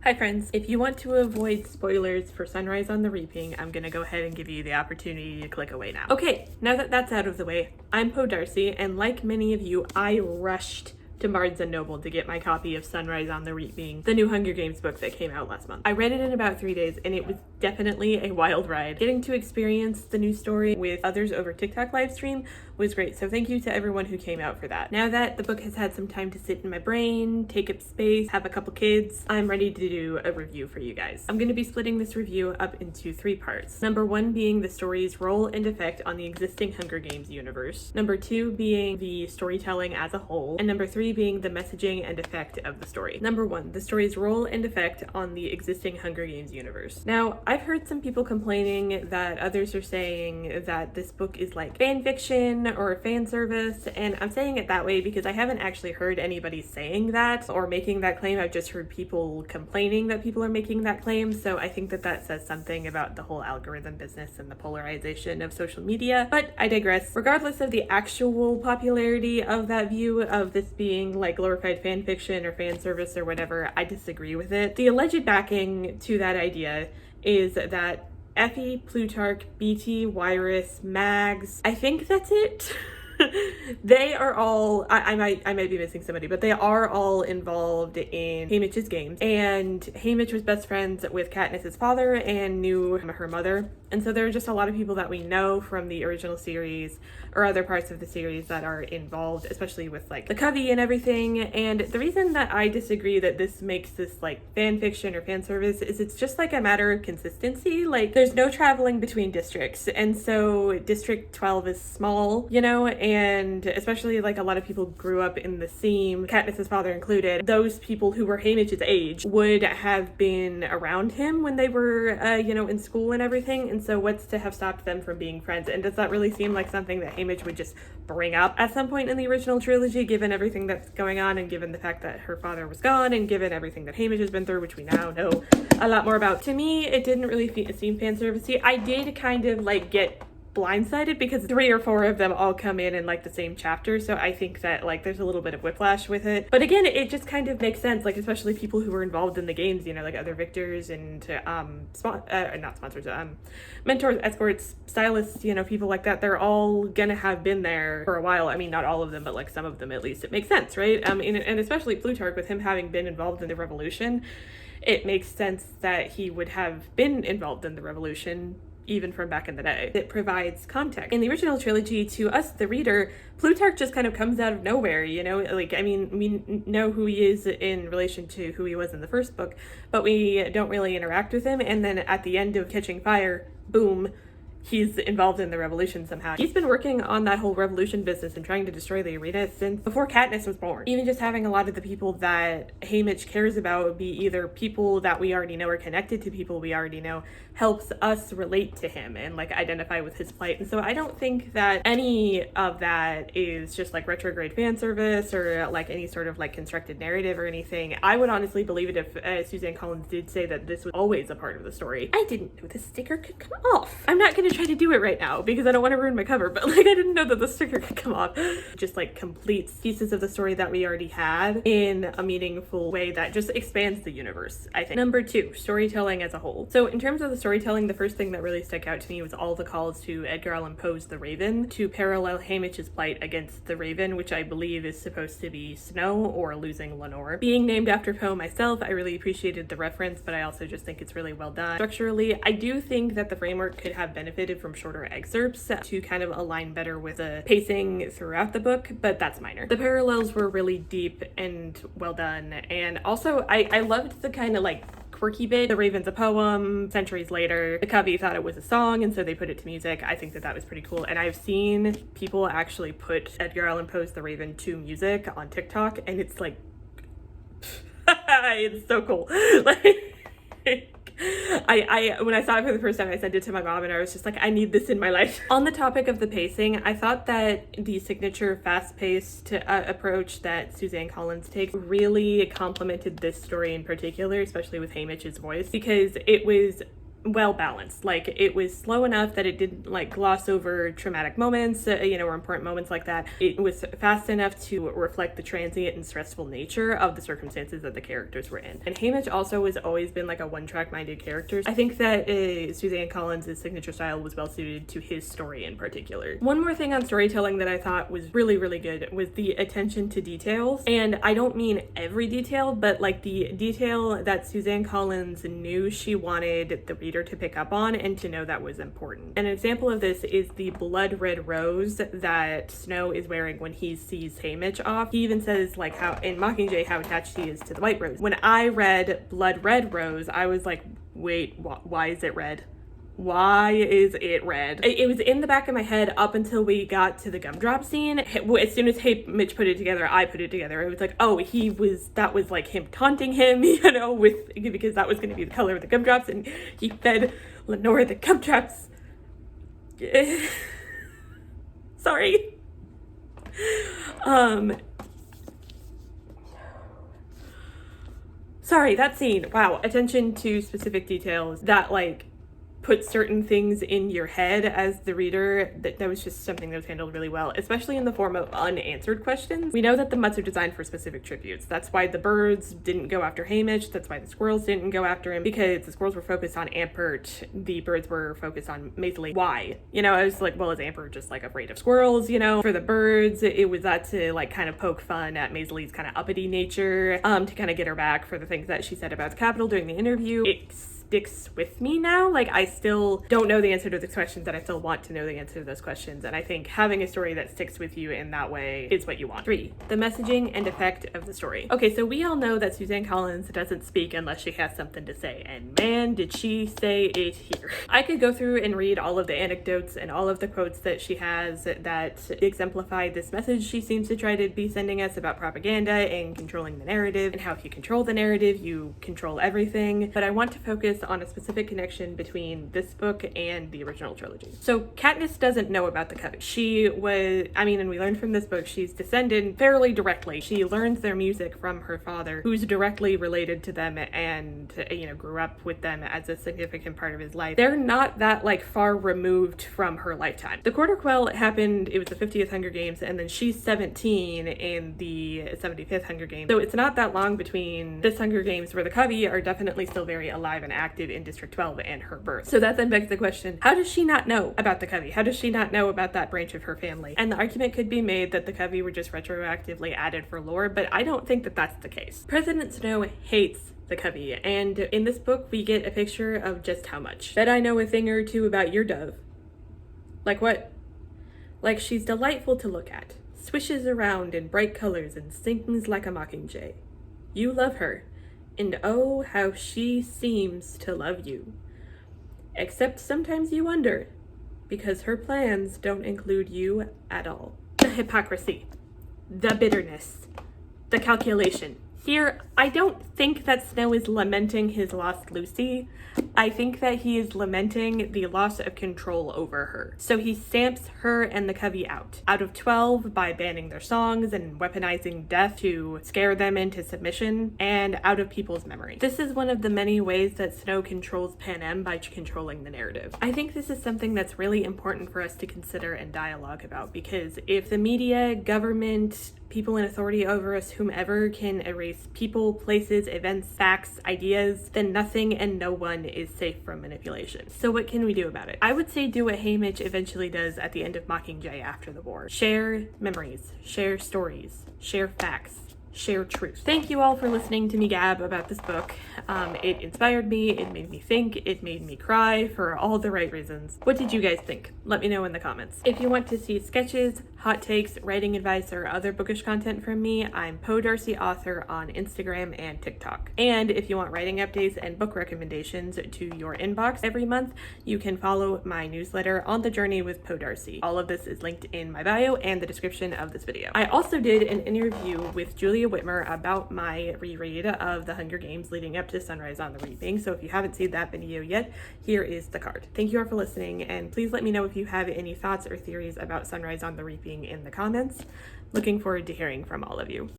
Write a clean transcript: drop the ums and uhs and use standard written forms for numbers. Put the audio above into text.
Hi friends, if you want to avoid spoilers for Sunrise on the Reaping, I'm gonna go ahead and give you the opportunity to click away now. Okay, now that that's out of the way, I'm Poe.Darcy, and like many of you, I rushed to Barnes & Noble to get my copy of Sunrise on the Reaping, the new Hunger Games book that came out last month. I read it in about 3 days, and it was definitely a wild ride. Getting to experience the new story with others over TikTok live stream was great, so thank you to everyone who came out for that. Now that the book has had some time to sit in my brain, take up space, have a couple kids, I'm ready to do a review for you guys. I'm going to be splitting this review up into 3 parts. Number 1 being the story's role and effect on the existing Hunger Games universe. Number 2 being the storytelling as a whole. And number 3 being the messaging and effect of the story. Number 1, the story's role and effect on the existing Hunger Games universe. Now, I've heard some people complaining that others are saying that this book is like fan fiction or fan service, and I'm saying it that way because I haven't actually heard anybody saying that or making that claim. I've just heard people complaining that people are making that claim, so I think that that says something about the whole algorithm business and the polarization of social media, but I digress. Regardless of the actual popularity of that view of this being like glorified fan fiction or fan service or whatever, I disagree with it. The alleged backing to that idea is that Effie, Plutarch, BT, Wirus, Mags, I think that's it. They are all, I might be missing somebody, but they are all involved in Haymitch's games. And Haymitch was best friends with Katniss's father and knew her mother. And so there are just a lot of people that we know from the original series or other parts of the series that are involved, especially with like the Covey and everything. And the reason that I disagree that this makes this like fan fiction or fan service is it's just like a matter of consistency. Like there's no traveling between districts. And so District 12 is small, you know, and especially like a lot of people grew up in the same, Katniss's father included, those people who were Haymitch's age would have been around him when they were, you know, in school and everything. And so what's to have stopped them from being friends? And does that really seem like something that Haymitch would just bring up at some point in the original trilogy, given everything that's going on and given the fact that her father was gone and given everything that Haymitch has been through, which we now know a lot more about? To me, it didn't really seem fan servicey. I did kind of like get blindsided because 3 or 4 of them all come in like the same chapter, so I think that like there's a little bit of whiplash with it. But again, it just kind of makes sense, like especially people who were involved in the games, you know, like other victors and not sponsors, mentors, escorts, stylists, you know, people like that. They're all gonna have been there for a while. I mean, not all of them, but like some of them at least. It makes sense, right? And especially Plutarch, with him having been involved in the revolution, it makes sense that he would have been involved in the revolution even from back in the day. It provides context. In the original trilogy, to us, the reader, Plutarch just kind of comes out of nowhere, you know? Like, I mean, we know who he is in relation to who he was in the first book, but we don't really interact with him. And then at the end of Catching Fire, boom, he's involved in the revolution somehow. He's been working on that whole revolution business and trying to destroy the arena since before Katniss was born. Even just having a lot of the people that Haymitch cares about would be either people that we already know or connected to people we already know helps us relate to him and like identify with his plight. And so I don't think that any of that is just like retrograde fan service or like any sort of like constructed narrative or anything. I would honestly believe it if Suzanne Collins did say that this was always a part of the story. I didn't know the sticker could come off. I'm not going to try to do it right now because I don't want to ruin my cover, but like I didn't know that the sticker could come off. Just like completes pieces of the story that we already had in a meaningful way that just expands the universe, I think. Number 2, storytelling as a whole. So in terms of the storytelling, the first thing that really stuck out to me was all the calls to Edgar Allan Poe's The Raven to parallel Haymitch's plight against the Raven, which I believe is supposed to be Snow or losing Lenore. Being named after Poe myself, I really appreciated the reference, but I also just think it's really well done. Structurally, I do think that the framework could have benefited from shorter excerpts to kind of align better with the pacing throughout the book, but that's minor. The parallels were really deep and well done, and also I loved the kind of like quirky bit. The Raven's a poem. Centuries later, the Covey thought it was a song, and so they put it to music. I think that that was pretty cool, and I've seen people actually put Edgar Allan Poe's The Raven to music on TikTok, and it's like it's so cool. Like I when I saw it for the first time, I sent it to my mom and I was just like, I need this in my life. On the topic of the pacing, I thought that the signature fast-paced approach that Suzanne Collins takes really complemented this story in particular, especially with Haymitch's voice, because it was well balanced. Like, it was slow enough that it didn't like gloss over traumatic moments, or important moments like that. It was fast enough to reflect the transient and stressful nature of the circumstances that the characters were in. And Haymitch also has always been like a one-track minded character. I think that Suzanne Collins' signature style was well suited to his story in particular. One more thing on storytelling that I thought was really, really good was the attention to details. And I don't mean every detail, but like the detail that Suzanne Collins knew she wanted the reader to pick up on and to know that was important. An example of this is the blood red rose that Snow is wearing when he sees Haymitch off. He even says like how in Mockingjay how attached he is to the white rose. When I read blood red rose, I was like, wait, why is it red? Why is it red? It was in the back of my head up until we got to the gumdrop scene. As soon as Haymitch put it together, I put it together. It was like, oh, that was like him taunting him, because that was going to be the color of the gumdrops, and he fed Lenore the gumdrops. Sorry. Sorry, that scene. Wow, attention to specific details that like put certain things in your head as the reader. That was just something that was handled really well, especially in the form of unanswered questions. We know that the mutts are designed for specific tributes. That's why the birds didn't go after Haymitch. That's why the squirrels didn't go after him, because the squirrels were focused on Ampert. The birds were focused on Maisley. Why? I was like, well, is Ampert just like afraid of squirrels? For the birds, it was that to like kind of poke fun at Maisley's kind of uppity nature, to kind of get her back for the things that she said about the Capitol during the interview. It sticks with me now. Like, I still don't know the answer to those questions, and I still want to know the answer to those questions. And I think having a story that sticks with you in that way is what you want. 3, the messaging and effect of the story. Okay, so we all know that Suzanne Collins doesn't speak unless she has something to say, and man, did she say it here. I could go through and read all of the anecdotes and all of the quotes that she has that exemplify this message she seems to try to be sending us about propaganda and controlling the narrative, and how if you control the narrative, you control everything. But I want to focus on a specific connection between this book and the original trilogy. So Katniss doesn't know about the Covey. She was, and we learned from this book, she's descended fairly directly. She learns their music from her father, who's directly related to them and, grew up with them as a significant part of his life. They're not that like far removed from her lifetime. The Quarter Quell happened, it was the 50th Hunger Games, and then she's 17 in the 75th Hunger Games. So it's not that long between this Hunger Games, where the Covey are definitely still very alive and active in District 12, and her birth. So that then begs the question, how does she not know about the Covey? How does she not know about that branch of her family? And the argument could be made that the Covey were just retroactively added for lore, but I don't think that that's the case. President Snow hates the Covey, and in this book we get a picture of just how much. Bet I know a thing or two about your dove. Like what? Like, she's delightful to look at, swishes around in bright colors and sings like a mockingjay. You love her, and oh, how she seems to love you. Except sometimes you wonder, because her plans don't include you at all. The hypocrisy, the bitterness, the calculation. Here, I don't think that Snow is lamenting his lost Lucy. I think that he is lamenting the loss of control over her. So he stamps her and the Covey out of 12 by banning their songs and weaponizing death to scare them into submission, and out of people's memory. This is one of the many ways that Snow controls Panem by controlling the narrative. I think this is something that's really important for us to consider and dialogue about, because if the media, government, people in authority over us, whomever, can erase people, places, events, facts, ideas, then nothing and no one is safe from manipulation. So what can we do about it? I would say do what Haymitch eventually does at the end of Mockingjay after the war. Share memories, share stories, share facts, share truth. Thank you all for listening to me gab about this book. It inspired me, it made me think, it made me cry for all the right reasons. What did you guys think? Let me know in the comments. If you want to see sketches, hot takes, writing advice, or other bookish content from me, I'm Poe.Darcy.Author on Instagram and TikTok. And if you want writing updates and book recommendations to your inbox every month, you can follow my newsletter On the Journey with Poe Darcy. All of this is linked in my bio and the description of this video. I also did an interview with Julia Whitmer about my reread of The Hunger Games leading up to Sunrise on the Reaping, so if you haven't seen that video yet, here is the card. Thank you all for listening, and please let me know if you have any thoughts or theories about Sunrise on the Reaping in the comments. Looking forward to hearing from all of you.